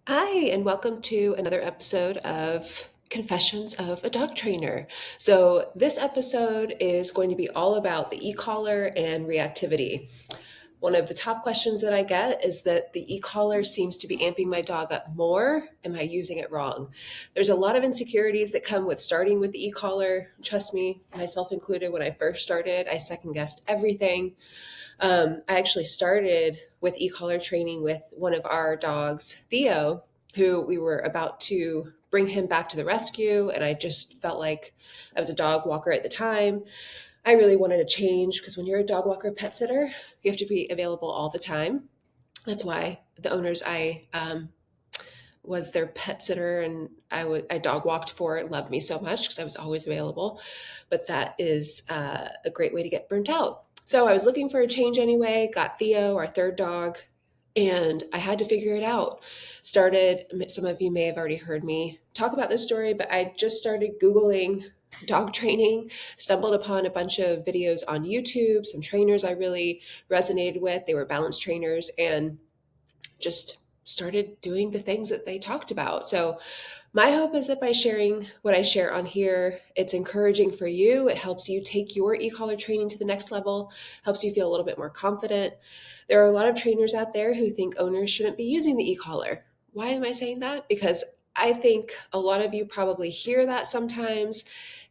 Hi, and welcome to another episode of Confessions of a Dog Trainer. So, this episode is going to be all about the e-collar and reactivity. One of the top questions that I get is that the e-collar seems to be amping my dog up more. Am I using it wrong? There's a lot of insecurities that come with starting with the e-collar. Trust me, myself included, when I first started, I second guessed everything. I actually started with e-collar training with one of our dogs, Theo, who we were about to bring him back to the rescue. And I just felt like I was a dog walker at the time. I really wanted to change because when you're a dog walker pet sitter, you have to be available all the time. That's why the owners I was their pet sitter and I dog walked for loved me so much because I was always available. But that is a great way to get burnt out. So I was looking for a change anyway, got Theo, our third dog, and I had to figure it out. Some of you may have already heard me talk about this story, but I just started Googling dog training, stumbled upon a bunch of videos on YouTube, some trainers I really resonated with. They were balance trainers, and just started doing the things that they talked about. So my hope is that by sharing what I share on here, it's encouraging for you. It helps you take your e-collar training to the next level, helps you feel a little bit more confident. There are a lot of trainers out there who think owners shouldn't be using the e-collar. Why am I saying that? Because I think a lot of you probably hear that sometimes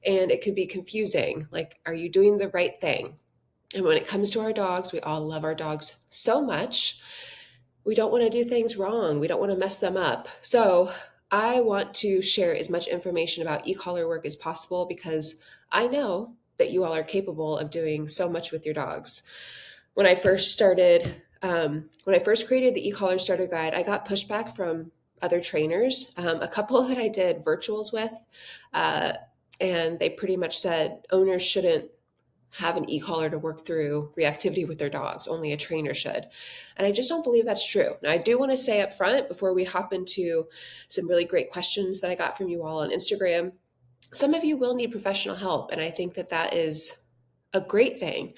and it could be confusing. Like, are you doing the right thing? And when it comes to our dogs, we all love our dogs so much. We don't want to do things wrong. We don't want to mess them up. So I want to share as much information about e-collar work as possible because I know that you all are capable of doing so much with your dogs. When I first started, when I first created the e-collar starter guide, I got pushback from other trainers, a couple that I did virtuals with, uh, and they pretty much said owners shouldn't have an e-collar to work through reactivity with their dogs. Only a trainer should. And I just don't believe that's true. Now, I do want to say up front before we hop into some really great questions that I got from you all on Instagram, some of you will need professional help. And I think that that is a great thing.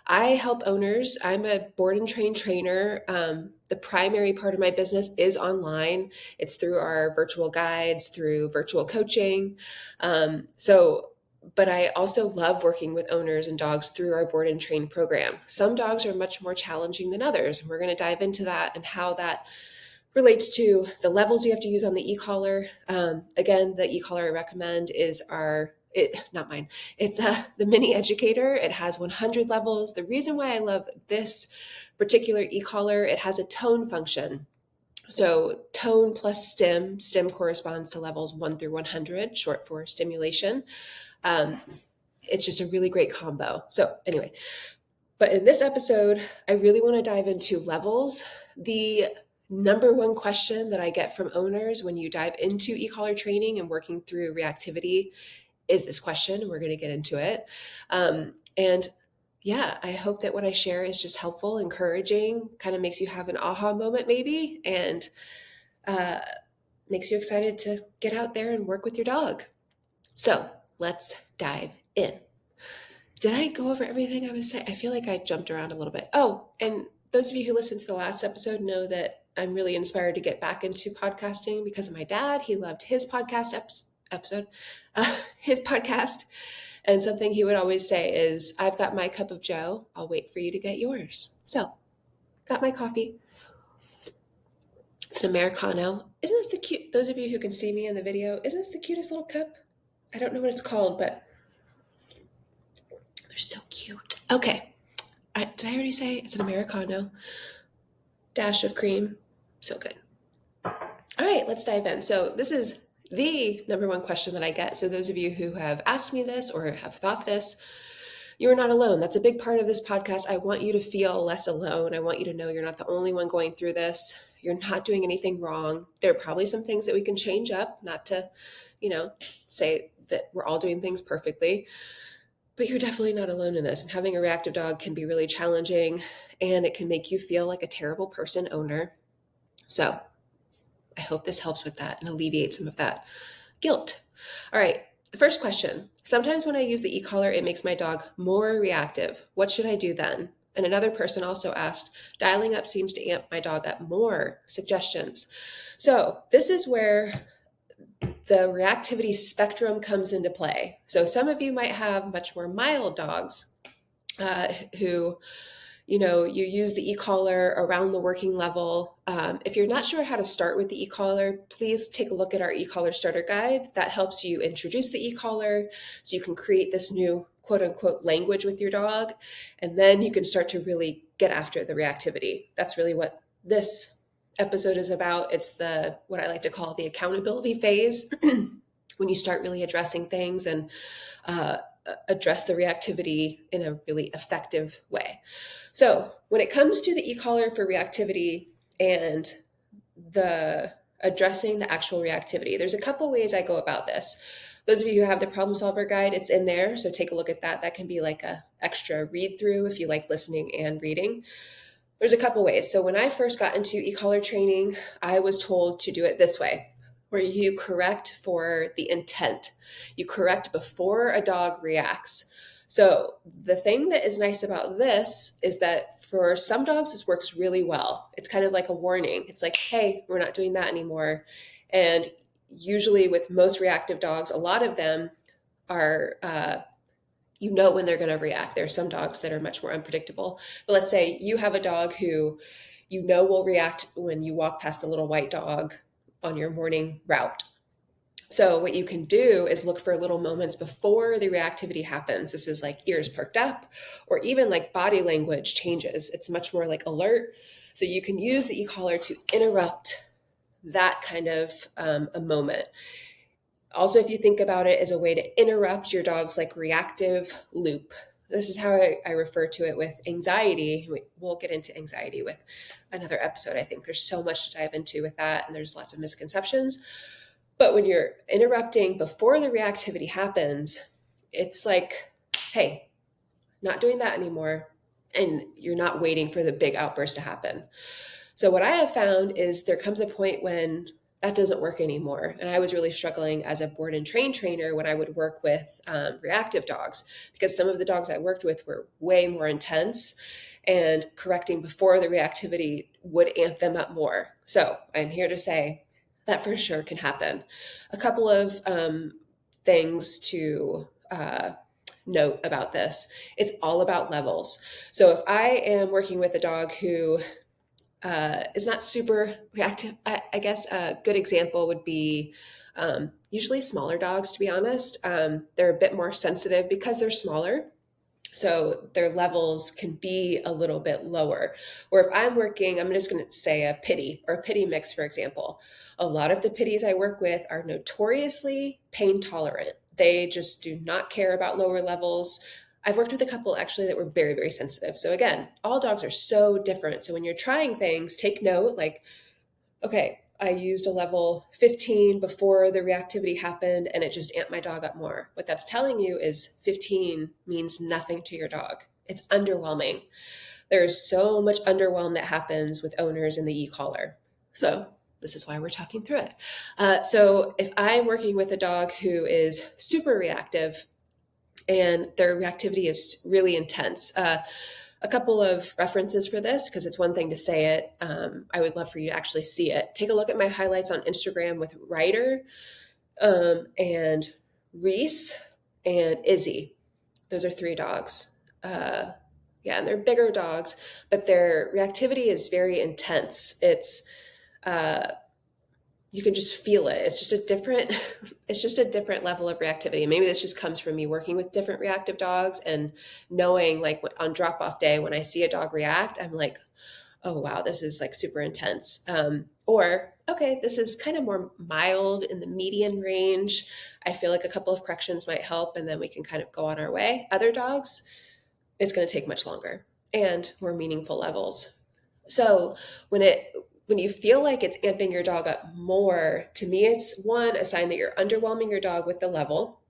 I help owners. I'm a board and train trainer. The primary part of my business is online. It's through our virtual guides, through virtual coaching. But I also love working with owners and dogs through our board and train program. Some dogs are much more challenging than others. And we're going to dive into that and how that relates to the levels you have to use on the e-collar. Again, the e-collar I recommend is not mine. It's the mini educator. It has 100 levels. The reason why I love this particular e-collar, it has a tone function. So tone plus stim corresponds to levels 1 through 100, short for stimulation. Um, it's just a really great combo. So anyway, but in this episode, I really want to dive into levels. The number one question that I get from owners when you dive into e-collar training and working through reactivity is this question. We're going to get into it. And yeah, I hope that what I share is just helpful, encouraging, kind of makes you have an aha moment maybe, and uh, makes you excited to get out there and work with your dog. So let's dive in. Did I go over everything I was saying? I feel like I jumped around a little bit. Oh, and those of you who listened to the last episode know that I'm really inspired to get back into podcasting because of my dad. He loved his episode, his podcast. And something he would always say is, I've got my cup of joe. I'll wait for you to get yours. So, got my coffee. It's an Americano. Isn't this the cute? Those of you who can see me in the video, isn't this the cutest little cup? I don't know what it's called, but they're so cute. Okay. Did I already say it's an Americano? Dash of cream. So good. All right, let's dive in. So, this is the number one question that I get. So, those of you who have asked me this or have thought this, you're not alone. That's a big part of this podcast. I want you to feel less alone. I want you to know you're not the only one going through this. You're not doing anything wrong. There are probably some things that we can change up, not to, say that we're all doing things perfectly. But you're definitely not alone in this. And having a reactive dog can be really challenging and it can make you feel like a terrible person owner. So I hope this helps with that and alleviates some of that guilt. All right. The first question. Sometimes when I use the e-collar, it makes my dog more reactive. What should I do then? And another person also asked, dialing up seems to amp my dog up more. Suggestions. So this is where the reactivity spectrum comes into play. So some of you might have much more mild dogs who, you use the e-collar around the working level. If you're not sure how to start with the e-collar, please take a look at our e-collar starter guide. That helps you introduce the e-collar so you can create this new quote unquote language with your dog. And then you can start to really get after the reactivity. That's really what this episode is about. It's what I like to call the accountability phase when you start really addressing things and uh, address the reactivity in a really effective way. So when it comes to the e-collar for reactivity and the addressing the actual reactivity, there's a couple ways I go about this. Those of you who have the problem solver guide, it's in there. So take a look at that. That can be like a extra read through if you like listening and reading. There's a couple ways. So when I first got into e-collar training, I was told to do it this way, where you correct for the intent. You correct before a dog reacts. So the thing that is nice about this is that for some dogs, this works really well. It's kind of like a warning. It's like, hey, we're not doing that anymore. And usually with most reactive dogs, a lot of them are when they're going to react. There are some dogs that are much more unpredictable. But let's say you have a dog who will react when you walk past the little white dog on your morning route. So what you can do is look for little moments before the reactivity happens. This is like ears perked up, or even like body language changes. It's much more like alert. So you can use the e-collar to interrupt that kind of a moment. Also, if you think about it as a way to interrupt your dog's like reactive loop, this is how I refer to it with anxiety. We'll get into anxiety with another episode. I think there's so much to dive into with that, and there's lots of misconceptions. But when you're interrupting before the reactivity happens, it's like, hey, not doing that anymore. And you're not waiting for the big outburst to happen. So what I have found is there comes a point when that doesn't work anymore. And I was really struggling as a board and train trainer when I would work with reactive dogs, because some of the dogs I worked with were way more intense, and correcting before the reactivity would amp them up more. So I'm here to say that for sure can happen. A couple of things to note about this. It's all about levels. So if I am working with a dog who is not super reactive, I guess a good example would be usually smaller dogs, to be honest. They're a bit more sensitive because they're smaller. So their levels can be a little bit lower. Or if I'm just going to say a pitty or a pitty mix, for example. A lot of the pitties I work with are notoriously pain tolerant. They just do not care about lower levels. I've worked with a couple actually that were very, very sensitive. So again, all dogs are so different. So when you're trying things, take note, like, okay, I used a level 15 before the reactivity happened and it just amped my dog up more. What that's telling you is 15 means nothing to your dog. It's underwhelming. There is so much underwhelm that happens with owners in the e-collar. So this is why we're talking through it. So if I'm working with a dog who is super reactive and their reactivity is really intense, a couple of references for this, because it's one thing to say it. I would love for you to actually see it. Take a look at my highlights on Instagram with Ryder and Reese and Izzy. Those are 3 dogs. And they're bigger dogs, but their reactivity is very intense. It's you can just feel it. It's just a different level of reactivity. And maybe this just comes from me working with different reactive dogs and knowing, like, on drop off day, when I see a dog react, I'm like, oh, wow, this is like super intense. Or, okay, this is kind of more mild in the median range. I feel like a couple of corrections might help, and then we can kind of go on our way. Other dogs, it's going to take much longer and more meaningful levels. So when you feel like it's amping your dog up more, to me, it's one, a sign that you're underwhelming your dog with the level.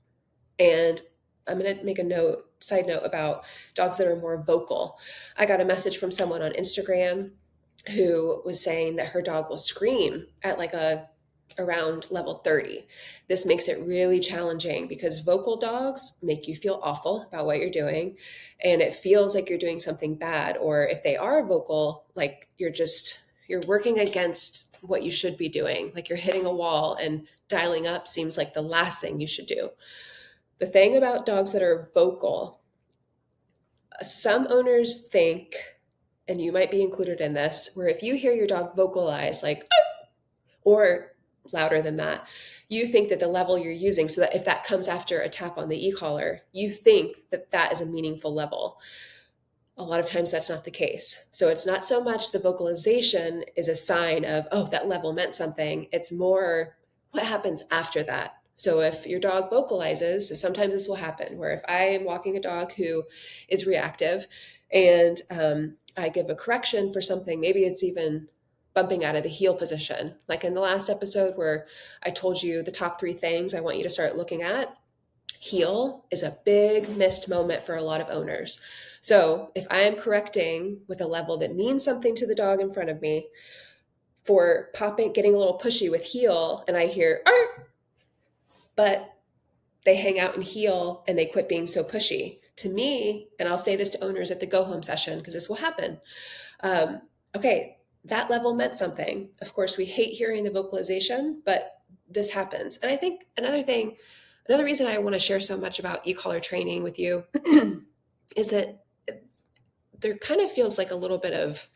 And I'm going to make a side note about dogs that are more vocal. I got a message from someone on Instagram who was saying that her dog will scream at around level 30. This makes it really challenging because vocal dogs make you feel awful about what you're doing, and it feels like you're doing something bad. Or if they are vocal, like you're you're working against what you should be doing. Like you're hitting a wall, and dialing up seems like the last thing you should do. The thing about dogs that are vocal, some owners think, and you might be included in this, where if you hear your dog vocalize like, or louder than that, you think that the level you're using, so that if that comes after a tap on the e-collar, you think that that is a meaningful level. A lot of times that's not the case. So it's not so much the vocalization is a sign of, oh, that level meant something. It's more what happens after that. So if your dog vocalizes, so sometimes this will happen where if I am walking a dog who is reactive and I give a correction for something, maybe it's even bumping out of the heel position. Like in the last episode where I told you the top 3 things I want you to start looking at, heel is a big missed moment for a lot of owners. So if I am correcting with a level that means something to the dog in front of me for popping, getting a little pushy with heel, and I hear, "Arr!" but they hang out in heel and they quit being so pushy. To me, and I'll say this to owners at the go home session because this will happen. Okay, that level meant something. Of course, we hate hearing the vocalization, but this happens. And I think another reason I want to share so much about e-collar training with you is that there kind of feels like a little bit of,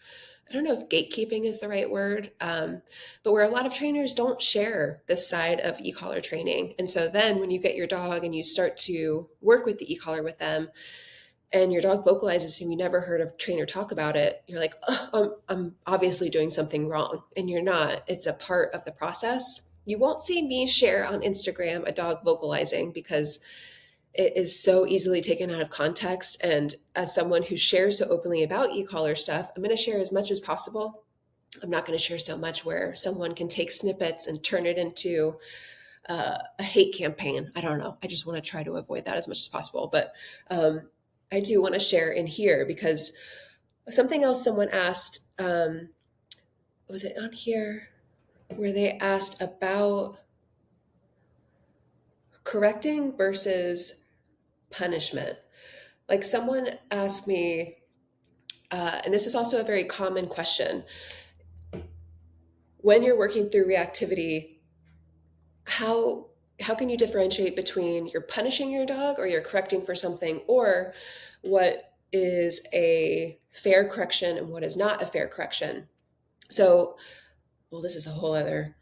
I don't know if gatekeeping is the right word, but where a lot of trainers don't share this side of e-collar training. And so then when you get your dog and you start to work with the e-collar with them, and your dog vocalizes and you never heard a trainer talk about it, you're like, oh, I'm obviously doing something wrong. And you're not. It's a part of the process. You won't see me share on Instagram a dog vocalizing because it is so easily taken out of context. And as someone who shares so openly about e-collar stuff, I'm going to share as much as possible. I'm not going to share so much where someone can take snippets and turn it into a hate campaign. I don't know. I just want to try to avoid that as much as possible. But I do want to share in here because something else someone asked, was it on here, where they asked about correcting versus punishment. Like someone asked me, and this is also a very common question, when you're working through reactivity, how can you differentiate between you're punishing your dog or you're correcting for something, or what is a fair correction and what is not a fair correction? So, well, this is a whole other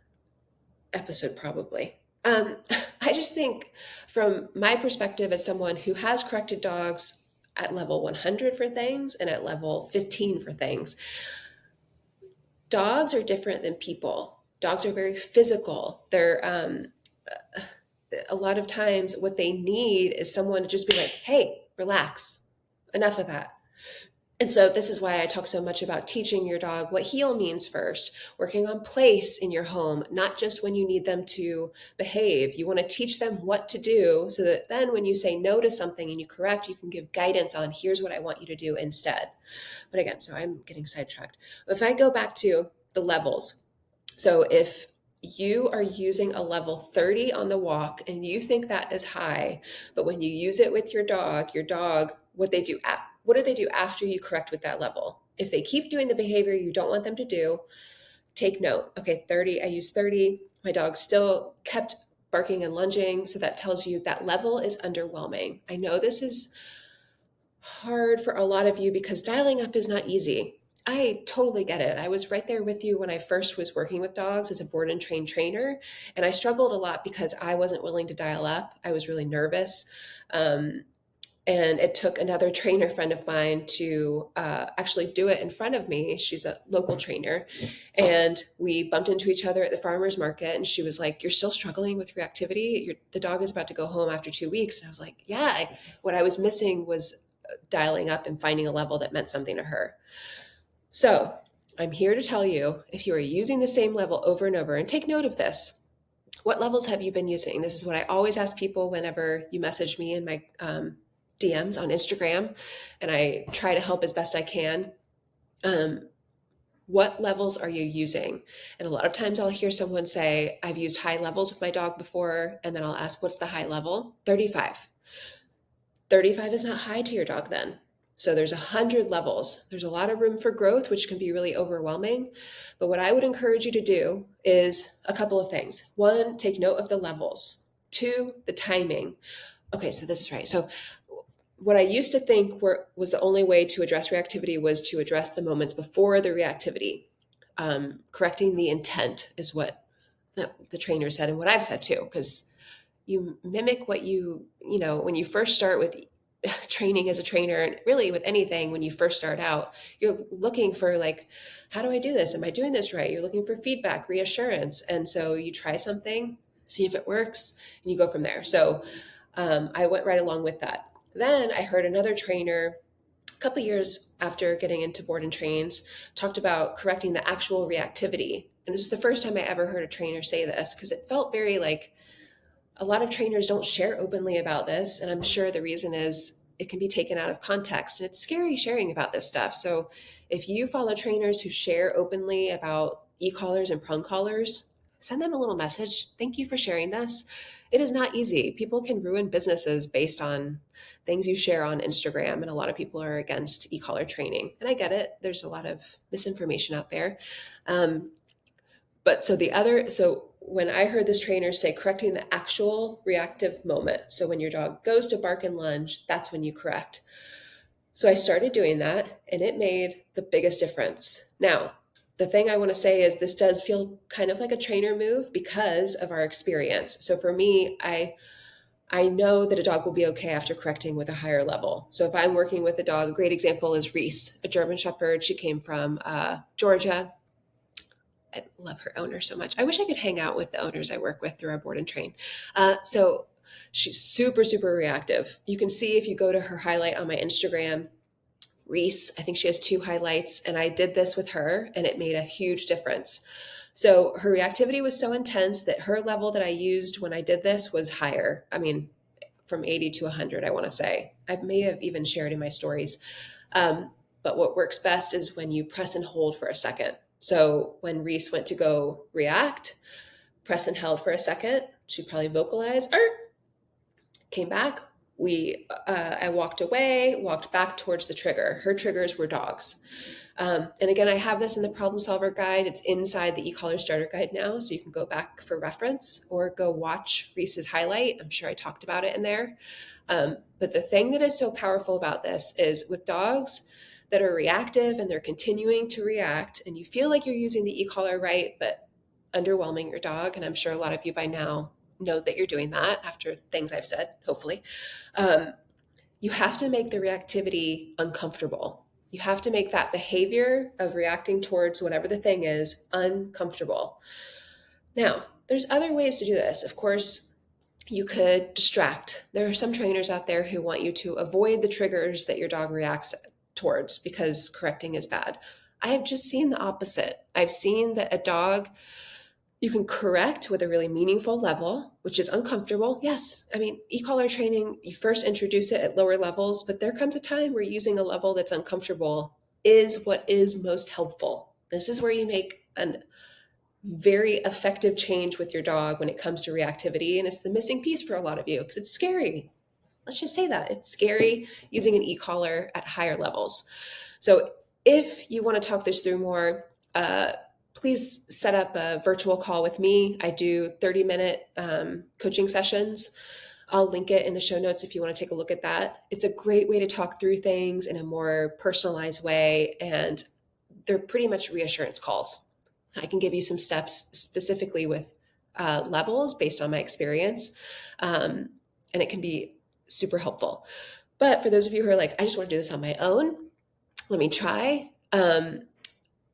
episode probably. I just think from my perspective as someone who has corrected dogs at level 100 for things and at level 15 for things, dogs are different than people. Dogs are very physical. They're a lot of times what they need is someone to just be like, hey, relax, enough of that. And so this is why I talk so much about teaching your dog what heel means first, working on place in your home, not just when you need them to behave. You want to teach them what to do so that then when you say no to something and you correct, you can give guidance on here's what I want you to do instead. But again, so I'm getting sidetracked. If I go back to the levels, so if you are using a level 30 on the walk and you think that is high, but when you use it with your dog, what do they do after you correct with that level? If they keep doing the behavior you don't want them to do, take note. Okay, 30, I used 30. My dog still kept barking and lunging. So that tells you that level is underwhelming. I know this is hard for a lot of you because dialing up is not easy. I totally get it. I was right there with you when I first was working with dogs as a board and trained trainer. And I struggled a lot because I wasn't willing to dial up. I was really nervous. And it took another trainer friend of mine to actually do it in front of me. She's a local trainer. And we bumped into each other at the farmer's market. And she was like, you're still struggling with reactivity? The dog is about to go home after 2 weeks. And I was like, yeah, what I was missing was dialing up and finding a level that meant something to her. So I'm here to tell you, if you are using the same level over and over, and take note of this, what levels have you been using? This is what I always ask people whenever you message me in my DMs on Instagram, and I try to help as best I can. What levels are you using? And a lot of times I'll hear someone say, I've used high levels with my dog before, and then I'll ask, what's the high level? 35. 35 is not high to your dog then. So there's 100 levels. There's a lot of room for growth, which can be really overwhelming. But what I would encourage you to do is a couple of things. One, take note of the levels. Two, the timing. Okay, so this is right. So what I used to think was the only way to address reactivity was to address the moments before the reactivity. Correcting the intent is what the trainer said, and what I've said too, because you mimic what when you first start with training as a trainer, and really with anything, when you first start out, you're looking for like, how do I do this? Am I doing this right? You're looking for feedback, reassurance. And so you try something, see if it works, and you go from there. So I went right along with that. Then I heard another trainer a couple years after getting into board and trains talked about correcting the actual reactivity. And this is the first time I ever heard a trainer say this, because it felt very like a lot of trainers don't share openly about this. And I'm sure the reason is it can be taken out of context, and it's scary sharing about this stuff. So if you follow trainers who share openly about e-collars and prong collars, send them a little message. Thank you for sharing this. It is not easy. People can ruin businesses based on things you share on Instagram, and a lot of people are against e-collar training. And I get it. There's a lot of misinformation out there. Um, so when I heard this trainer say correcting the actual reactive moment, so when your dog goes to bark and lunge, that's when you correct. So I started doing that, and it made the biggest difference. Now, the thing I want to say is this does feel kind of like a trainer move because of our experience. So for me, I know that a dog will be okay after correcting with a higher level. So if I'm working with a dog, a great example is Reese, a German Shepherd. She came from Georgia. I love her owner so much. I wish I could hang out with the owners I work with through our board and train. So she's super, super reactive. You can see if you go to her highlight on my Instagram, Reese, I think she has 2 highlights, and I did this with her, and it made a huge difference. So her reactivity was so intense that her level that I used when I did this was higher. I mean, from 80 to 100, I want to say. I may have even shared in my stories. But what works best is when you press and hold for a second. So when Reese went to go react, press and held for a second, she probably vocalized, came back. I walked away, walked back towards the trigger. Her triggers were dogs. And again, I have this in the problem solver guide. It's inside the e-collar starter guide now, so you can go back for reference or go watch Reese's highlight. I'm sure I talked about it in there. But the thing that is so powerful about this is with dogs that are reactive and they're continuing to react, and you feel like you're using the e-collar right, but underwhelming your dog. And I'm sure a lot of you by now know that you're doing that after things I've said, hopefully. You have to make the reactivity uncomfortable. You have to make that behavior of reacting towards whatever the thing is uncomfortable. Now, there's other ways to do this. Of course, you could distract. There are some trainers out there who want you to avoid the triggers that your dog reacts towards because correcting is bad. I have just seen the opposite. I've seen that a dog you can correct with a really meaningful level, which is uncomfortable. Yes, I mean, e-collar training, you first introduce it at lower levels, but there comes a time where using a level that's uncomfortable is what is most helpful. This is where you make a very effective change with your dog when it comes to reactivity, and it's the missing piece for a lot of you because it's scary. Let's just say that. It's scary using an e-collar at higher levels. So if you want to talk this through more, please set up a virtual call with me. I do 30-minute coaching sessions. I'll link it in the show notes if you want to take a look at that. It's a great way to talk through things in a more personalized way, and they're pretty much reassurance calls. I can give you some steps specifically with levels based on my experience, and it can be super helpful. But for those of you who are like, I just want to do this on my own, let me try.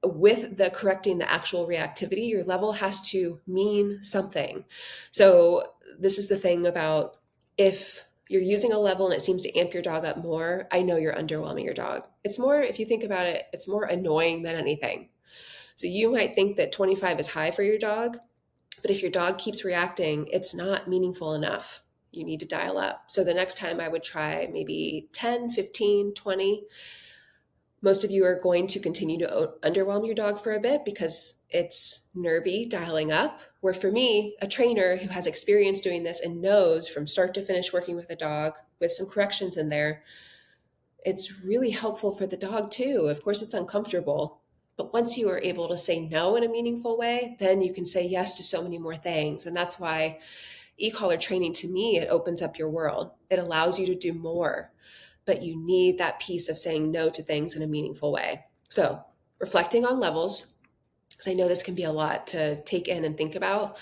With the correcting the actual reactivity, your level has to mean something. So this is the thing about if you're using a level and it seems to amp your dog up more, I know you're underwhelming your dog. It's more, if you think about it, it's more annoying than anything. So you might think that 25 is high for your dog, but if your dog keeps reacting, it's not meaningful enough. You need to dial up. So the next time I would try maybe 10, 15, 20. Most of you are going to continue to underwhelm your dog for a bit because it's nervy dialing up. Where for me, a trainer who has experience doing this and knows from start to finish working with a dog with some corrections in there, It's really helpful for the dog too. Of course, it's uncomfortable, but once you are able to say no in a meaningful way, then you can say yes to so many more things. And that's why e-collar training, to me, it opens up your world. It allows you to do more, but you need that piece of saying no to things in a meaningful way. So, reflecting on levels, because I know this can be a lot to take in and think about.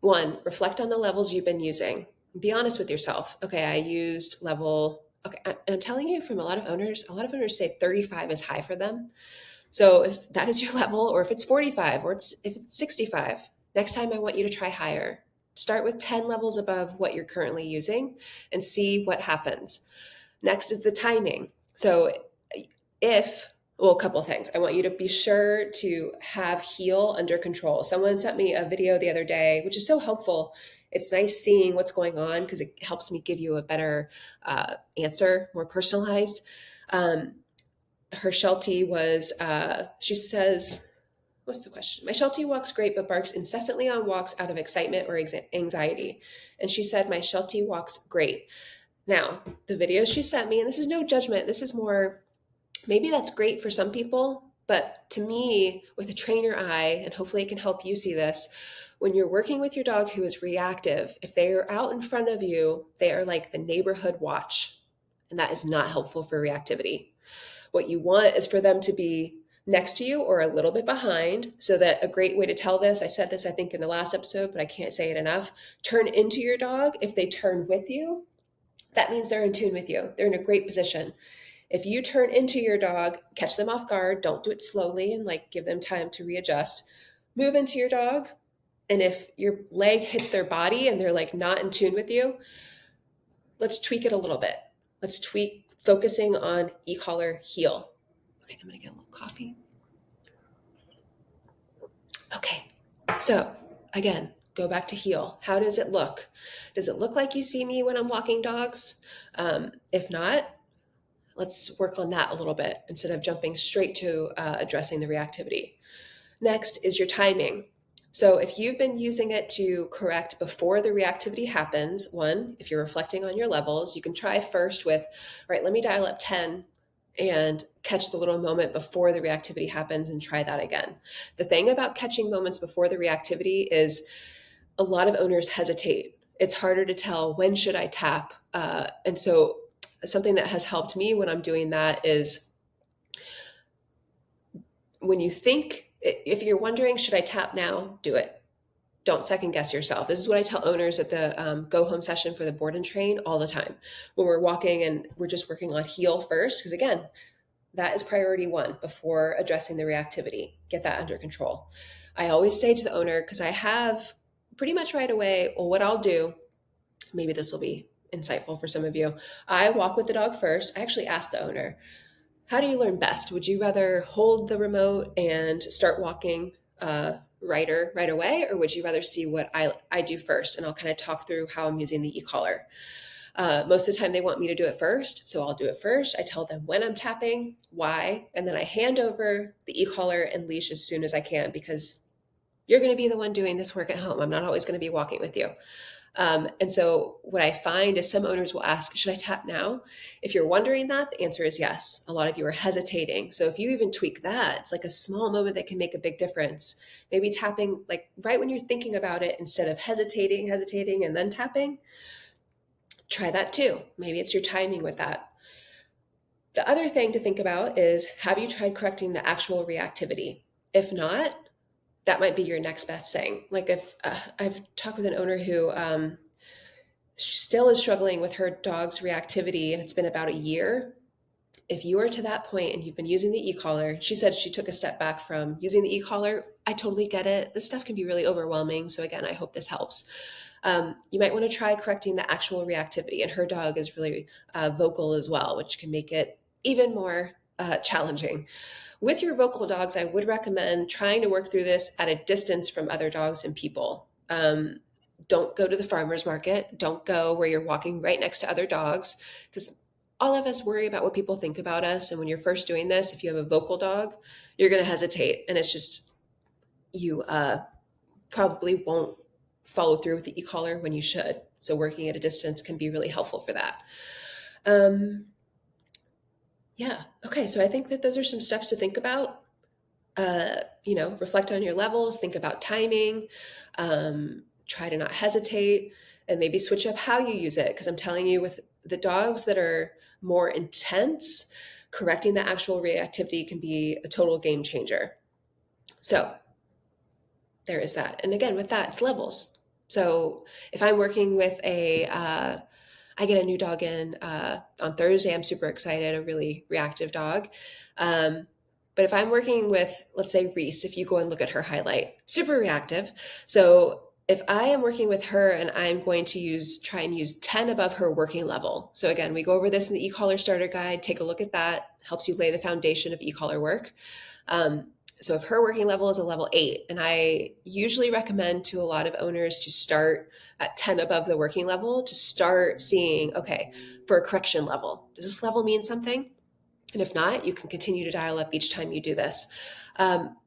One, reflect on the levels you've been using. Be honest with yourself. Okay, I used level. Okay, and I'm telling you from a lot of owners say 35 is high for them. So if that is your level, or if it's 45, or if it's 65, next time I want you to try higher. Start with 10 levels above what you're currently using and see what happens. Next is the timing. So if, well, a couple of things. I want you to be sure to have heel under control. Someone sent me a video the other day, which is so helpful. It's nice seeing what's going on because it helps me give you a better answer, more personalized. Her Sheltie was, she says, what's the question? My Sheltie walks great, but barks incessantly on walks out of excitement or anxiety. And she said, my Sheltie walks great. Now, the videos she sent me, and this is no judgment, this is more, maybe that's great for some people, but to me, with a trainer eye, and hopefully it can help you see this, when you're working with your dog who is reactive, if they are out in front of you, they are like the neighborhood watch. And that is not helpful for reactivity. What you want is for them to be next to you or a little bit behind, so that a great way to tell this, I said this, I think, in the last episode, but I can't say it enough. Turn into your dog. If they turn with you, that means they're in tune with you. They're in a great position. If you turn into your dog, catch them off guard, don't do it slowly and like give them time to readjust. Move into your dog. And if your leg hits their body and they're like not in tune with you, let's tweak it a little bit. Let's tweak focusing on e-collar heel. Okay, I'm gonna get a little coffee. Okay, so again, go back to heel. How does it look? Does it look like you see me when I'm walking dogs? If not, let's work on that a little bit instead of jumping straight to addressing the reactivity. Next is your timing. So if you've been using it to correct before the reactivity happens, one, if you're reflecting on your levels, you can try first with, all right, let me dial up 10 and catch the little moment before the reactivity happens and try that again. The thing about catching moments before the reactivity is a lot of owners hesitate. It's harder to tell when should I tap. And so something that has helped me when I'm doing that is when you think, if you're wondering, should I tap now? Do it. Don't second guess yourself. This is what I tell owners at the go home session for the board and train all the time. When we're walking and we're just working on heel first, because again, that is priority one before addressing the reactivity. Get that under control. I always say to the owner, because I have pretty much right away, well, what I'll do, maybe this will be insightful for some of you. I walk with the dog first. I actually ask the owner, how do you learn best? Would you rather hold the remote and start walking right away, or would you rather see what I do first? And I'll kind of talk through how I'm using the e-collar. Most of the time they want me to do it first, so I'll do it first. I tell them when I'm tapping, why, and then I hand over the e-collar and leash as soon as I can, because you're going to be the one doing this work at home. I'm not always going to be walking with you. And so what I find is some owners will ask, should I tap now? If you're wondering that, the answer is yes. A lot of you are hesitating. So if you even tweak that, it's like a small moment that can make a big difference. Maybe tapping like right when you're thinking about it, instead of hesitating, and then tapping. Try that too. Maybe it's your timing with that. The other thing to think about is, have you tried correcting the actual reactivity? If not, that might be your next best thing. Like if I've talked with an owner who still is struggling with her dog's reactivity, and it's been about a year. If you are to that point and you've been using the e-collar, she said she took a step back from using the e-collar. I totally get it. This stuff can be really overwhelming. So again, I hope this helps. You might want to try correcting the actual reactivity. And her dog is really vocal as well, which can make it even more challenging. With your vocal dogs, I would recommend trying to work through this at a distance from other dogs and people. Don't go to the farmer's market. Don't go where you're walking right next to other dogs, because all of us worry about what people think about us. And when you're first doing this, if you have a vocal dog, you're going to hesitate. And it's just, you probably won't follow through with the e-collar when you should. So working at a distance can be really helpful for that. Yeah. Okay. So I think that those are some steps to think about. Reflect on your levels, think about timing, try to not hesitate, and maybe switch up how you use it. Because I'm telling you, with the dogs that are more intense, correcting the actual reactivity can be a total game changer. So there is that. And again, with that, it's levels. So if I'm working with I get a new dog in on Thursday. I'm super excited, a really reactive dog. Um, but if I'm working with, let's say, Reese, if you go and look at her highlight, super reactive. So if I am working with her and I'm going to try and use 10 above her working level. So again, we go over this in the e-collar starter guide. Take a look at that. Helps you lay the foundation of e-collar work. Um, so if her working level is a level 8, and I usually recommend to a lot of owners to start at 10 above the working level to start seeing, okay, for a correction level, does this level mean something? And if not, you can continue to dial up each time you do this. Um,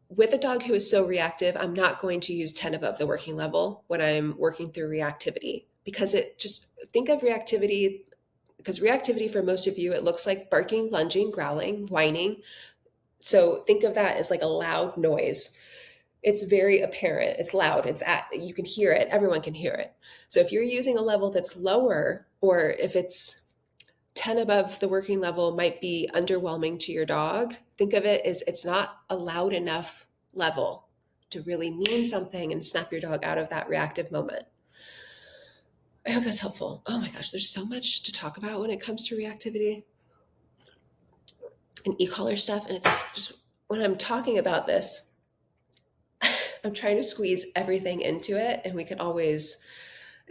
with a dog who is so reactive, I'm not going to use 10 above the working level when I'm working through reactivity, because it just, think of reactivity, because reactivity for most of you, it looks like barking, lunging, growling, whining. So think of that as like a loud noise. It's very apparent. It's loud. You can hear it. Everyone can hear it. So if you're using a level that's lower, or if it's 10 above the working level might be underwhelming to your dog, think of it as it's not a loud enough level to really mean something and snap your dog out of that reactive moment. I hope that's helpful. Oh my gosh, there's so much to talk about when it comes to reactivity and e-collar stuff. And it's just, when I'm talking about this, I'm trying to squeeze everything into it, and we can always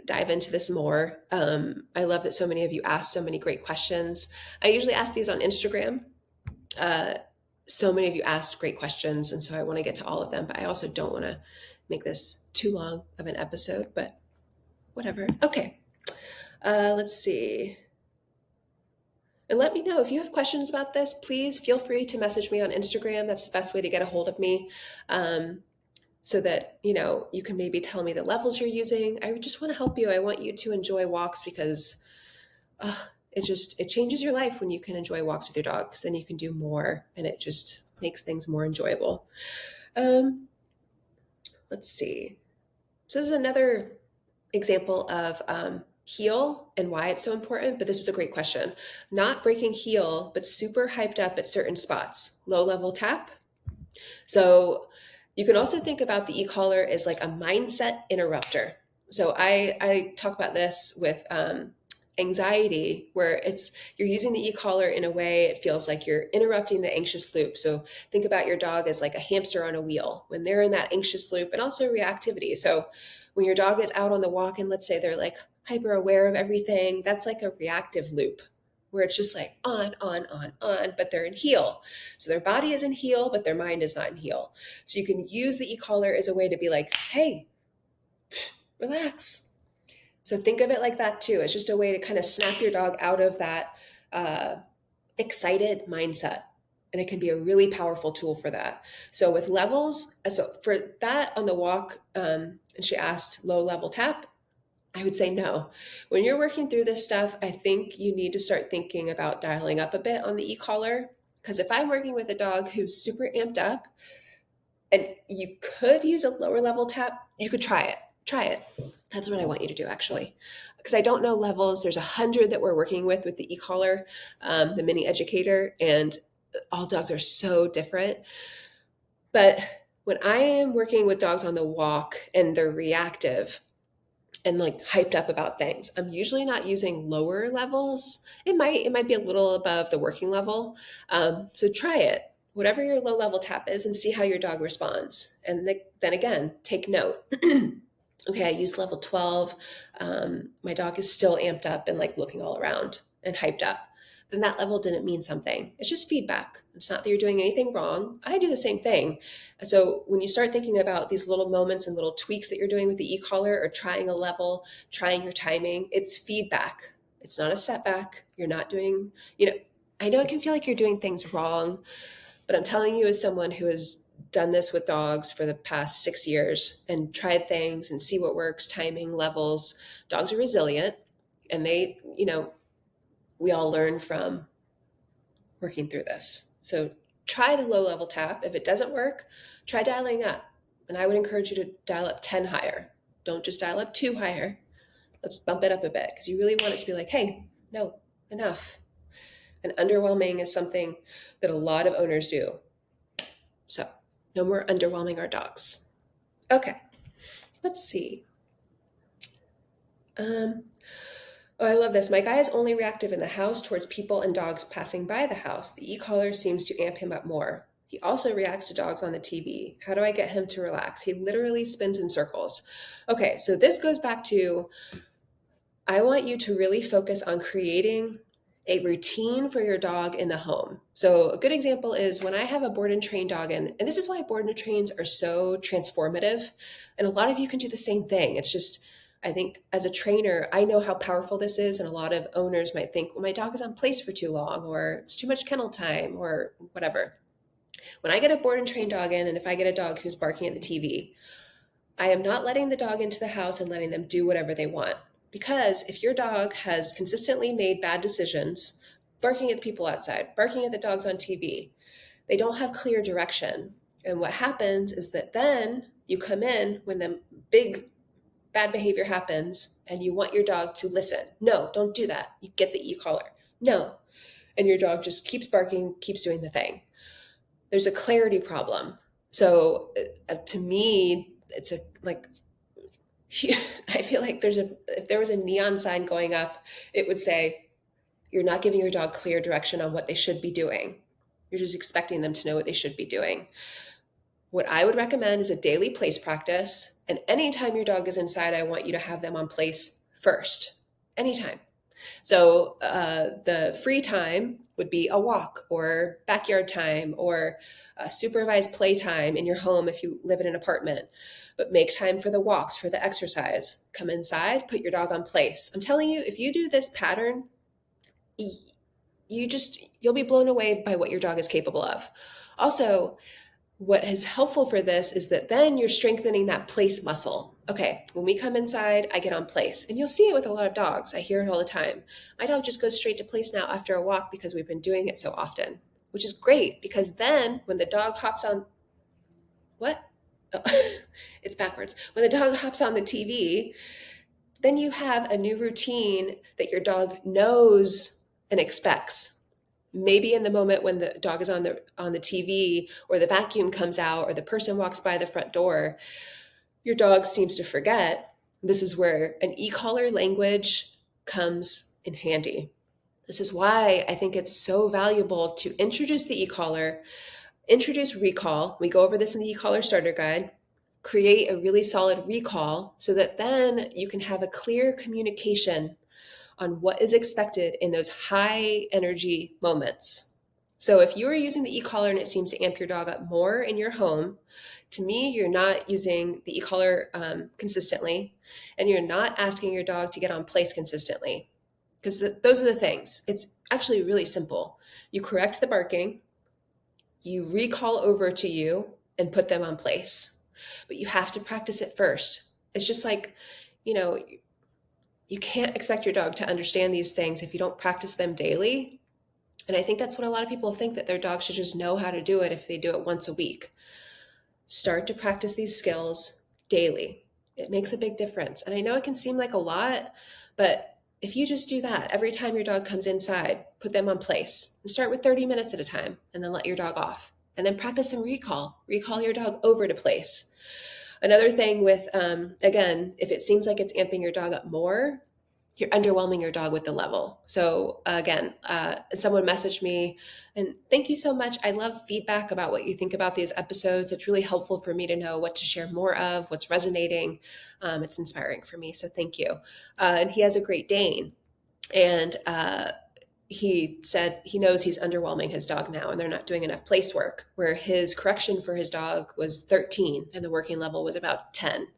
dive into this more. I love that so many of you asked so many great questions. I usually ask these on Instagram. Uh, so many of you asked great questions, and so I want to get to all of them, but I also don't want to make this too long of an episode, but whatever. Okay, let's see. And let me know if you have questions about this. Please feel free to message me on Instagram. That's the best way to get a hold of me. So that you can maybe tell me the levels you're using. I just want to help you. I want you to enjoy walks, because it changes your life when you can enjoy walks with your dog, because then you can do more and it just makes things more enjoyable. Let's see. So this is another example of heel and why it's so important, but this is a great question. Not breaking heel, but super hyped up at certain spots. Low level tap. So you can also think about the e-collar as like a mindset interrupter. So I talk about this with anxiety, where you're using the e-collar in a way it feels like you're interrupting the anxious loop. So think about your dog as like a hamster on a wheel when they're in that anxious loop, and also reactivity. So when your dog is out on the walk and let's say they're like hyper aware of everything, that's like a reactive loop where it's just like on, but they're in heel. So their body is in heel, but their mind is not in heel. So you can use the e-collar as a way to be like, hey, relax. So think of it like that too. It's just a way to kind of snap your dog out of that uh, excited mindset. And it can be a really powerful tool for that. So with levels, so for that on the walk, and she asked low level tap, I would say no. When you're working through this stuff, I think you need to start thinking about dialing up a bit on the e-collar. Because if I'm working with a dog who's super amped up, and you could use a lower level tap, you could try it. Try it. That's what I want you to do, actually. Because I don't know levels. There's 100 that we're working with the e-collar, the mini educator, and all dogs are so different. But when I am working with dogs on the walk and they're reactive, and like hyped up about things, I'm usually not using lower levels. It might be a little above the working level. So try it, whatever your low level tap is, and see how your dog responds. And then again, take note. Okay, I used level 12. My dog is still amped up and like looking all around and hyped up. Then that level didn't mean something. It's just feedback. It's not that you're doing anything wrong. I do the same thing. So when you start thinking about these little moments and little tweaks that you're doing with the e-collar, or trying a level, trying your timing, it's feedback. It's not a setback. You're not doing, I know it can feel like you're doing things wrong, but I'm telling you, as someone who has done this with dogs for the past 6 years and tried things and see what works, timing, levels, dogs are resilient, and we all learn from working through this. So try the low level tap. If it doesn't work, try dialing up. And I would encourage you to dial up 10 higher. Don't just dial up 2 higher. Let's bump it up a bit because you really want it to be like, hey, no, enough. And underwhelming is something that a lot of owners do. So no more underwhelming our dogs. Okay, let's see. Oh, I love this. My guy is only reactive in the house towards people and dogs passing by the house. The e-collar seems to amp him up more. He also reacts to dogs on the TV. How do I get him to relax? He literally spins in circles. Okay, so this goes back to I want you to really focus on creating a routine for your dog in the home. So a good example is when I have a board and train dog in, and this is why board and trains are so transformative. And a lot of you can do the same thing. It's just, I think as a trainer, I know how powerful this is. And a lot of owners might think, well, my dog is on place for too long, or it's too much kennel time, or whatever. When I get a board and train dog in, and if I get a dog who's barking at the TV, I am not letting the dog into the house and letting them do whatever they want. Because if your dog has consistently made bad decisions, barking at the people outside, barking at the dogs on TV, they don't have clear direction. And what happens is that then you come in when the big bad behavior happens and you want your dog to listen. No, don't do that. You get the e-collar. No. And your dog just keeps barking, keeps doing the thing. There's a clarity problem. So to me, it's a like I feel like if there was a neon sign going up, it would say, you're not giving your dog clear direction on what they should be doing. You're just expecting them to know what they should be doing. What I would recommend is a daily place practice. And anytime your dog is inside, I want you to have them on place first. Anytime. So the free time would be a walk or backyard time or supervised playtime in your home if you live in an apartment. But make time for the walks, for the exercise. Come inside, put your dog on place. I'm telling you, if you do this pattern, you'll be blown away by what your dog is capable of. Also, what is helpful for this is that then you're strengthening that place muscle. Okay, when we come inside, I get on place. And you'll see it with a lot of dogs. I hear it all the time. My dog just goes straight to place now after a walk because we've been doing it so often, which is great because then when the dog hops on, what? Oh, it's backwards. When the dog hops on the TV, then you have a new routine that your dog knows and expects. Maybe in the moment when the dog is on the TV or the vacuum comes out or the person walks by the front door, your dog seems to forget. This is where an e-collar language comes in handy. This is why I think it's so valuable to introduce the e-collar, introduce recall. We go over this in the e-collar starter guide. Create a really solid recall so that then you can have a clear communication on what is expected in those high energy moments. So if you are using the e-collar and it seems to amp your dog up more in your home, to me, you're not using the e-collar consistently, and you're not asking your dog to get on place consistently. Because those are the things. It's actually really simple. You correct the barking, you recall over to you, and put them on place. But you have to practice it first. It's just like, you can't expect your dog to understand these things if you don't practice them daily. And I think that's what a lot of people think, that their dog should just know how to do it if they do it once a week. Start to practice these skills daily. It makes a big difference. And I know it can seem like a lot, but if you just do that every time your dog comes inside, put them on place and start with 30 minutes at a time and then let your dog off. And then practice some recall. Recall your dog over to place. Another thing with, again, if it seems like it's amping your dog up more, you're underwhelming your dog with the level. So again, someone messaged me, and thank you so much. I love feedback about what you think about these episodes. It's really helpful for me to know what to share more of, what's resonating. It's inspiring for me, so thank you. And he has a Great Dane, and he said he knows he's underwhelming his dog now and they're not doing enough place work, where his correction for his dog was 13 and the working level was about 10.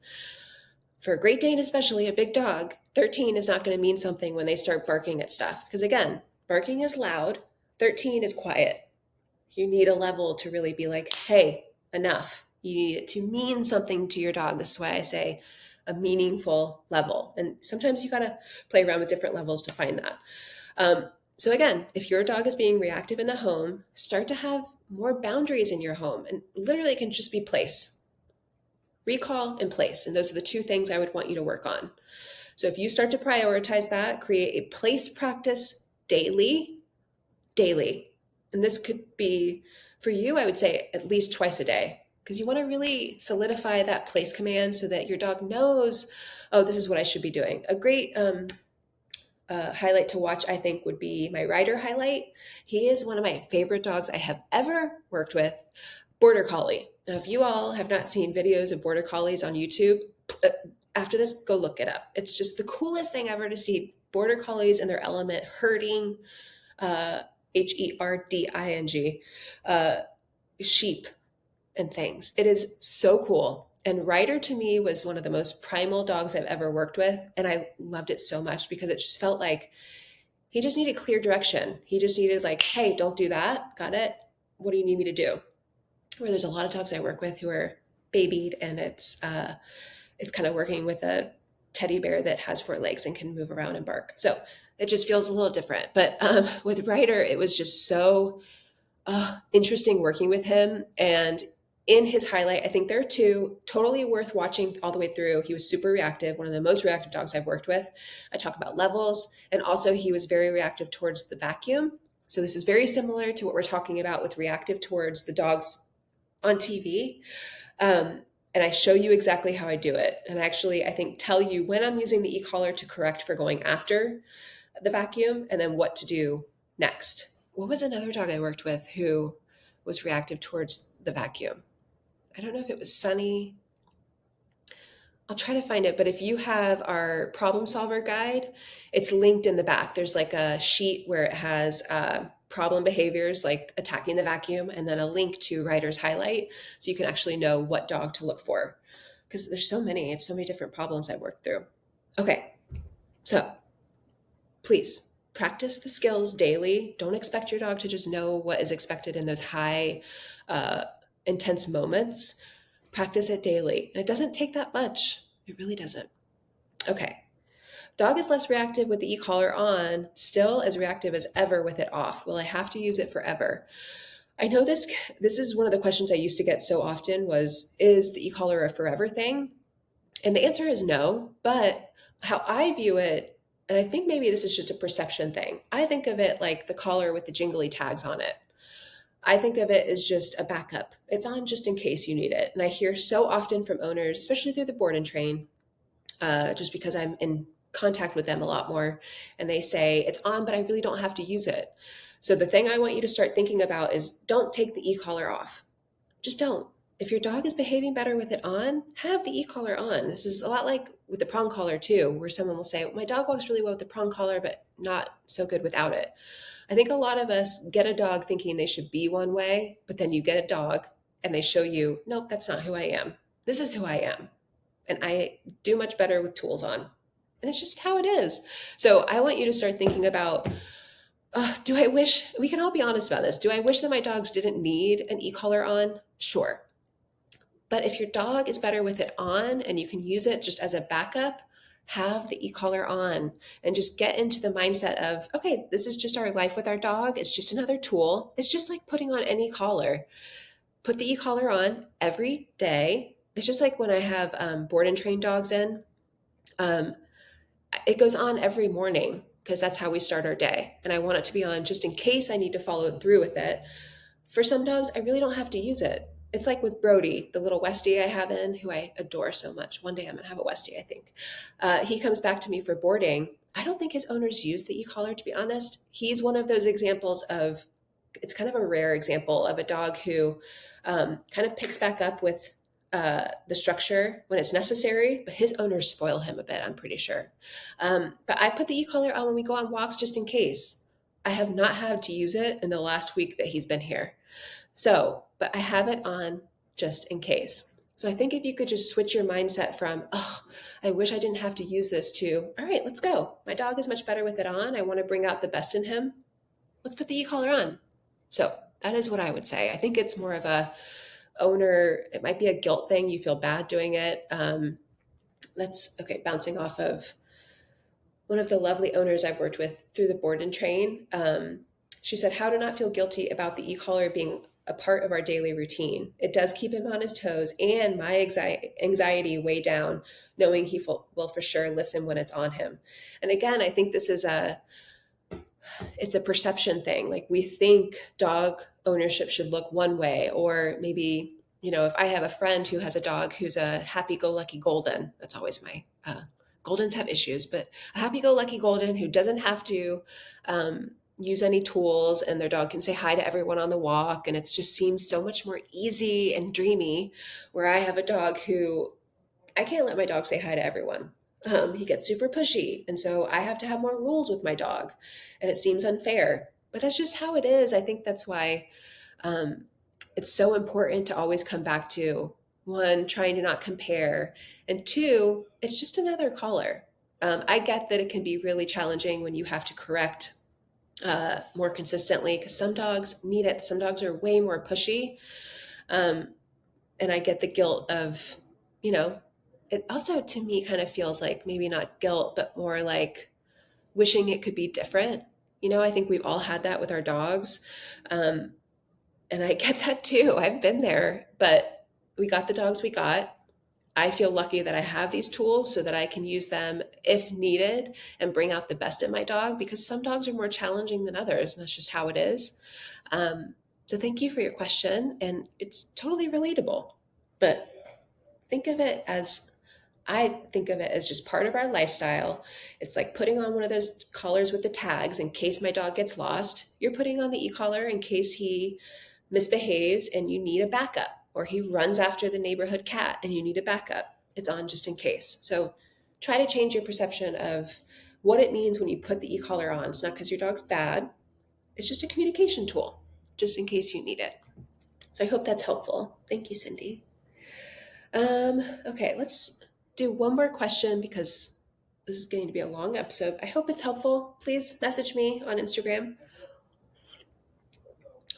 For a Great Dane, especially a big dog, 13 is not going to mean something when they start barking at stuff. Because again, barking is loud, 13 is quiet. You need a level to really be like, hey, enough. You need it to mean something to your dog. This is why I say a meaningful level. And sometimes you got to play around with different levels to find that. So again, if your dog is being reactive in the home, start to have more boundaries in your home. And literally it can just be place, recall and place. And those are the two things I would want you to work on. So if you start to prioritize that, create a place practice daily. And this could be for you, I would say at least twice a day, because you want to really solidify that place command so that your dog knows, oh, this is what I should be doing. A great highlight to watch, I think, would be my Rider highlight. He is one of my favorite dogs I have ever worked with, Border Collie. Now, if you all have not seen videos of Border Collies on YouTube, uh, after this, go look it up. It's just the coolest thing ever to see Border Collies in their element, herding, uh, herding, uh, sheep and things. It is so cool. And Ryder to me was one of the most primal dogs I've ever worked with. And I loved it so much because it just felt like he just needed clear direction. He just needed, like, hey, don't do that. Got it? What do you need me to do? Where there's a lot of dogs I work with who are babied, and it's kind of working with a teddy bear that has 4 legs and can move around and bark. So it just feels a little different. But with Ryder, it was just so interesting working with him. And in his highlight, I think there are two totally worth watching all the way through. He was super reactive, one of the most reactive dogs I've worked with. I talk about levels, and also he was very reactive towards the vacuum. So this is very similar to what we're talking about with reactive towards the dogs on TV. And I show you exactly how I do it. And actually, I think tell you when I'm using the e-collar to correct for going after the vacuum, and then what to do next. What was another dog I worked with who was reactive towards the vacuum? I don't know if it was Sunny. I'll try to find it, but if you have our problem solver guide, it's linked in the back. There's like a sheet where it has problem behaviors like attacking the vacuum, and then a link to Ryder's highlight, so you can actually know what dog to look for. Because there's so many, it's so many different problems I worked through. Okay, so please practice the skills daily. Don't expect your dog to just know what is expected in those high, uh, intense moments. Practice it daily. And it doesn't take that much. It really doesn't. Okay. Dog is less reactive with the e-collar on, still as reactive as ever with it off. Will I have to use it forever? I know this is one of the questions I used to get so often was, is the e-collar a forever thing? And the answer is no, but how I view it, and I think maybe this is just a perception thing. I think of it like the collar with the jingly tags on it. I think of it as just a backup. It's on just in case you need it. And I hear so often from owners, especially through the board and train, just because I'm in contact with them a lot more, and they say, it's on, but I really don't have to use it. So the thing I want you to start thinking about is don't take the e-collar off. Just don't. If your dog is behaving better with it on, have the e-collar on. This is a lot like with the prong collar too, where someone will say, my dog walks really well with the prong collar, but not so good without it. I think a lot of us get a dog thinking they should be one way, but then you get a dog and they show you, nope, that's not who I am. This is who I am. And I do much better with tools on. And it's just how it is. So I want you to start thinking about, do I wish, we can all be honest about this. Do I wish that my dogs didn't need an e-collar on? Sure. But if your dog is better with it on and you can use it just as a backup, have the e-collar on and just get into the mindset of, okay, this is just our life with our dog. It's just another tool. It's just like putting on any collar. Put the e-collar on every day. It's just like when I have board and train dogs in, um, it goes on every morning because that's how we start our day. And I want it to be on just in case I need to follow through with it. For some dogs, I really don't have to use it. It's like with Brody, the little Westie I have in, who I adore so much. One day I'm going to have a Westie, I think. He comes back to me for boarding. I don't think his owners use the e-collar, to be honest. He's one of those examples of, it's kind of a rare example of a dog who kind of picks back up with the structure when it's necessary, but his owners spoil him a bit, I'm pretty sure. But I put the e-collar on when we go on walks just in case. I have not had to use it in the last week that he's been here. So, but I have it on just in case. So I think if you could just switch your mindset from, oh, I wish I didn't have to use this to, all right, let's go. My dog is much better with it on. I want to bring out the best in him. Let's put the e-collar on. So that is what I would say. I think it's more of a owner, it might be a guilt thing. You feel bad doing it. That's okay. Bouncing off of one of the lovely owners I've worked with through the board and train, she said, how to not feel guilty about the e-collar being a part of our daily routine. It does keep him on his toes and my anxiety way down, knowing he will for sure listen when it's on him. And again, I think this is it's a perception thing. Like we think dog ownership should look one way, or maybe, if I have a friend who has a dog who's a happy-go-lucky golden, that's always my Goldens have issues, but a happy-go-lucky golden who doesn't have to use any tools, and their dog can say hi to everyone on the walk, and it just seems so much more easy and dreamy. Where I have a dog who I can't let my dog say hi to everyone. He gets super pushy, and so I have to have more rules with my dog, and it seems unfair. But that's just how it is. I think that's why um, it's so important to always come back to one, trying to not compare, and two, it's just another collar. I get that it can be really challenging when you have to correct more consistently because some dogs need it. Some dogs are way more pushy. Um, and I get the guilt of, you know, it also to me kind of feels like maybe not guilt, but more like wishing it could be different. I think we've all had that with our dogs. Um, and I get that too. I've been there, but we got the dogs we got. I feel lucky that I have these tools so that I can use them if needed and bring out the best in my dog because some dogs are more challenging than others, and that's just how it is. Um, so, thank you for your question, and it's totally relatable. But think of it as I think of it as just part of our lifestyle. It's like putting on one of those collars with the tags in case my dog gets lost. You're putting on the e-collar in case he misbehaves and you need a backup, or he runs after the neighborhood cat and you need a backup. It's on just in case. So try to change your perception of what it means when you put the e-collar on. It's not because your dog's bad, it's just a communication tool, just in case you need it. So I hope that's helpful. Thank you, Cindy. Okay, let's do one more question because this is going to be a long episode. I hope it's helpful. Please message me on Instagram.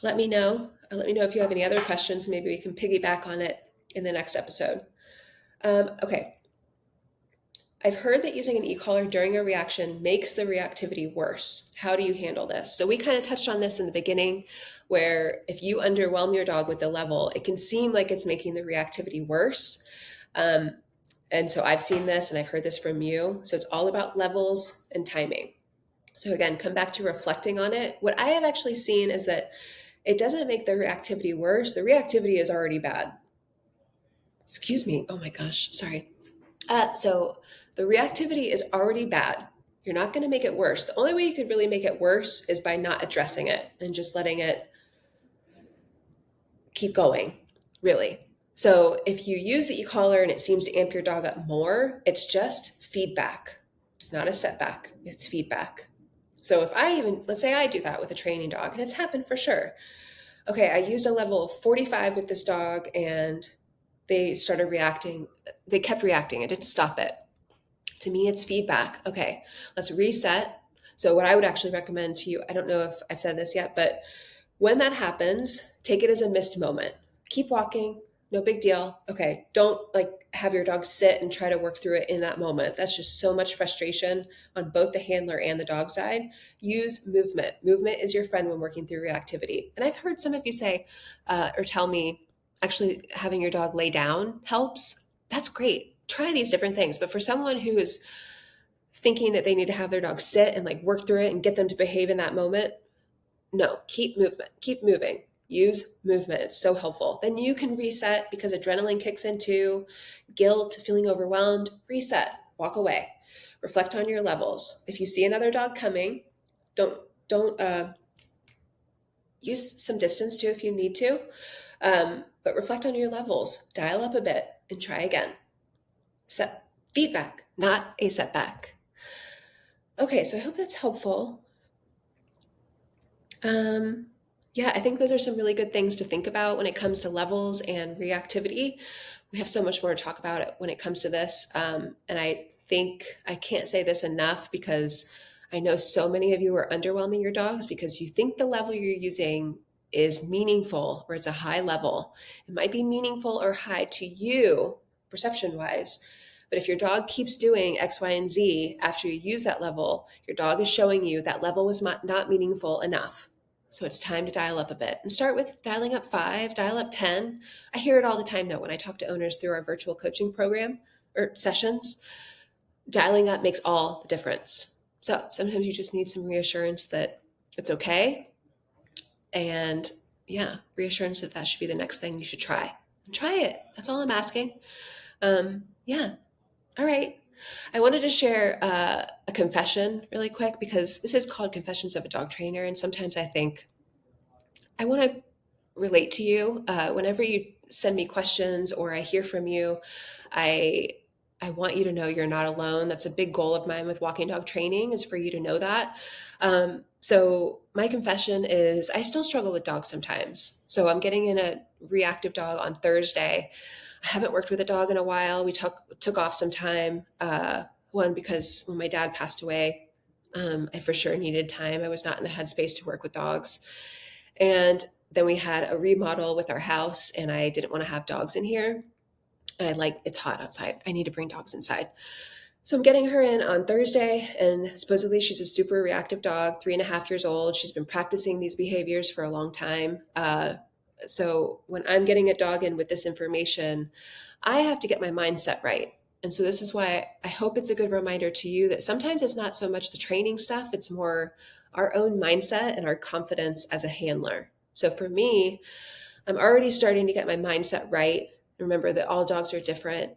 Let me know. Let me know if you have any other questions. Maybe we can piggyback on it in the next episode. Okay. I've heard that using an e-collar during a reaction makes the reactivity worse. How do you handle this? So we kind of touched on this in the beginning, where if you underwhelm your dog with the level, it can seem like it's making the reactivity worse. And so I've seen this and I've heard this from you. So it's all about levels and timing. So again, come back to reflecting on it. What I have actually seen is that it doesn't make the reactivity worse. The reactivity is already bad. Excuse me. Oh my gosh. Sorry. So the reactivity is already bad. You're not going to make it worse. The only way you could really make it worse is by not addressing it and just letting it keep going, really. So if you use the e-collar and it seems to amp your dog up more, it's just feedback. It's not a setback, it's feedback. So if let's say I do that with a training dog, and it's happened for sure. Okay, I used a level of 45 with this dog and they started reacting. They kept reacting. I didn't stop it. To me, it's feedback. Okay, let's reset. So what I would actually recommend to you, I don't know if I've said this yet, but when that happens, take it as a missed moment. Keep walking, no big deal. Okay, don't have your dog sit and try to work through it in that moment. That's just so much frustration on both the handler and the dog side. Use movement. Movement is your friend when working through reactivity. And I've heard some of you say or tell me, actually having your dog lay down helps. That's great. Try these different things. But for someone who is thinking that they need to have their dog sit and work through it and get them to behave in that moment, no, keep movement, keep moving. Use movement. It's so helpful. Then you can reset because adrenaline kicks in too. Guilt, feeling overwhelmed, reset, walk away. Reflect on your levels. If you see another dog coming, don't use some distance too if you need to. But reflect on your levels. Dial up a bit and try again. Set feedback, not a setback. Okay, so I hope that's helpful. Yeah, I think those are some really good things to think about when it comes to levels and reactivity. We have so much more to talk about when it comes to this. And I think I can't say this enough because I know so many of you are underwhelming your dogs because you think the level you're using is meaningful or it's a high level. It might be meaningful or high to you, perception wise, But if your dog keeps doing X, Y, and Z after you use that level, your dog is showing you that level was not meaningful enough. So it's time to dial up a bit and start with dialing up 5, dial up 10. I hear it all the time though when I talk to owners through our virtual coaching program or sessions. Dialing up makes all the difference. So sometimes you just need some reassurance that it's okay. And yeah, reassurance that that should be the next thing you should try. Try it. That's all I'm asking. Yeah. All right. I wanted to share a confession really quick because this is called Confessions of a Dog Trainer. And sometimes I think I want to relate to you. Whenever you send me questions or I hear from you, I I want you to know you're not alone. That's a big goal of mine with walking dog training is for you to know that. So my confession is I still struggle with dogs sometimes. So I'm getting in a reactive dog on Thursday. I haven't worked with a dog in a while. We took off some time. One because when my dad passed away, I for sure needed time. I was not in the headspace to work with dogs. And then we had a remodel with our house, and I didn't want to have dogs in here. And it's hot outside. I need to bring dogs inside. So I'm getting her in on Thursday, and supposedly she's a super reactive dog, 3.5 years old. She's been practicing these behaviors for a long time. So when I'm getting a dog in with this information, I have to get my mindset right. And so this is why I hope it's a good reminder to you that sometimes it's not so much the training stuff, it's more our own mindset and our confidence as a handler. So for me, I'm already starting to get my mindset right. Remember that all dogs are different.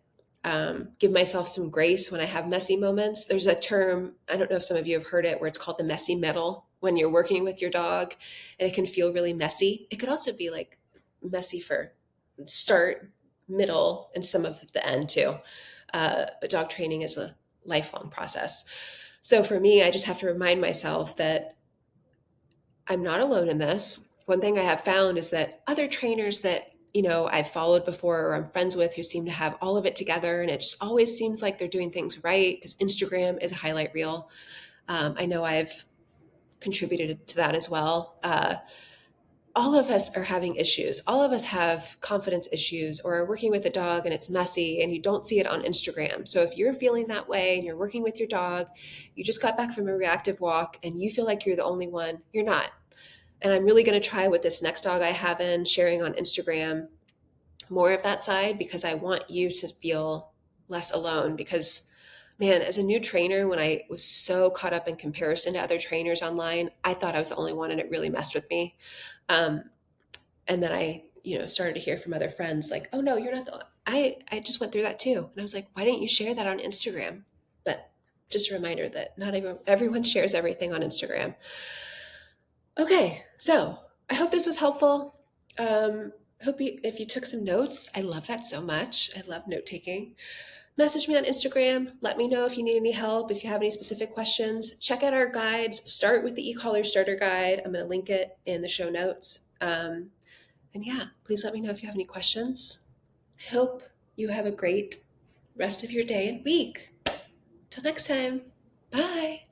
Give myself some grace when I have messy moments. There's a term, I don't know if some of you have heard it, where it's called the messy middle when you're working with your dog and it can feel really messy. It could also be like messy for start, middle, and some of the end too. But dog training is a lifelong process. So for me, I just have to remind myself that I'm not alone in this. One thing I have found is that other trainers that I've followed before or I'm friends with who seem to have all of it together and it just always seems like they're doing things right because Instagram is a highlight reel. I know I've contributed to that as well. All of us are having issues. All of us have confidence issues or are working with a dog and it's messy and you don't see it on Instagram. So if you're feeling that way and you're working with your dog, you just got back from a reactive walk and you feel like you're the only one, you're not. And I'm really going to try with this next dog I have in sharing on Instagram more of that side because I want you to feel less alone. Because, man, as a new trainer, when I was so caught up in comparison to other trainers online, I thought I was the only one and it really messed with me. Um, and then I, started to hear from other friends like, oh, no, you're not the one. I just went through that too. And I was like, why didn't you share that on Instagram? But just a reminder that not everyone shares everything on Instagram. Okay, so I hope this was helpful. If you took some notes, I love that so much. I love note taking. Message me on Instagram. Let me know if you need any help, if you have any specific questions. Check out our guides. Start with the e-collar starter guide. I'm going to link it in the show notes. And yeah, please let me know if you have any questions. I hope you have a great rest of your day and week. Till next time. Bye.